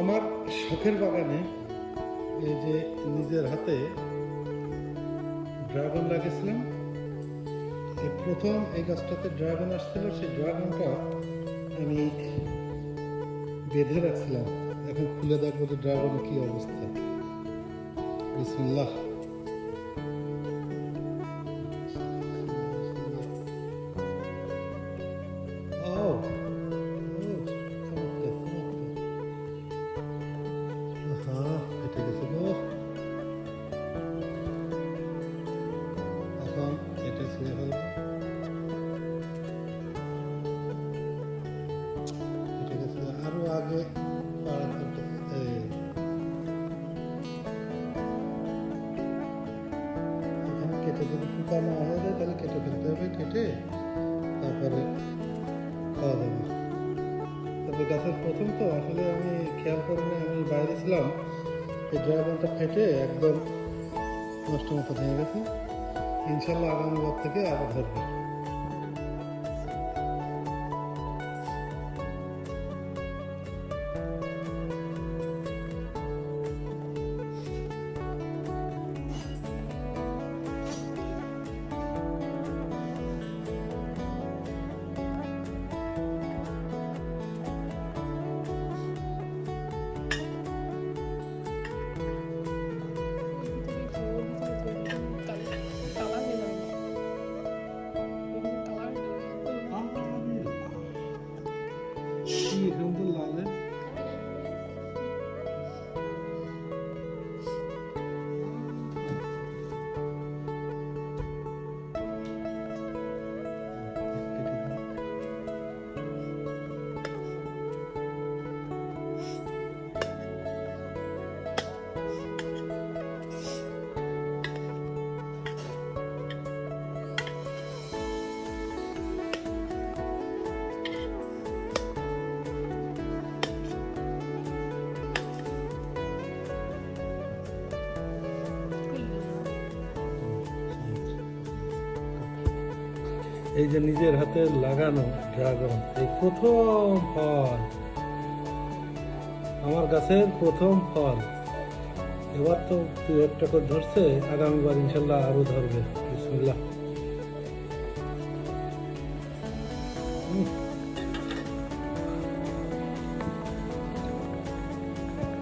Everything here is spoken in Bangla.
আমার শখের বাগানে এই যে নিজের হাতে ড্রাগন লাগিয়েছিলাম। এই প্রথম এই গাছটাতে ড্রাগন আসছিল, সেই ড্রাগনটা আমি বেঁধে রাখছিলাম। এখন খুলে দেখবো যে ড্রাগনের কি অবস্থা। বিসমিল্লাহ। এটা ছিঁড়ে ফেলবো। এটা গেছে আরো আগে কেটে যদি পোকা না হয়ে যায় তাহলে কেটে ফেলতে হবে, কেটে তারপরে খাওয়া যাবে। তবে গাছের প্রথম তো আসলে আমি খেয়াল করিনি, আমি বাইরে ছিলাম, এই ড্রাগনটা ফেটে একদম নষ্ট মতো হয়ে গেছে। ইনশাল্লাহ আগামী বার থেকে আবার ধরবে। এই যে নিজের হাতে লাগানো ড্রাগন, এই প্রথম ফল, আমার গাছের প্রথম ফল। এবার তো 2-1টা করে ধরছে, আগামীবার ইনশাল্লাহ আরো ধরবে। বিসমিল্লাহ।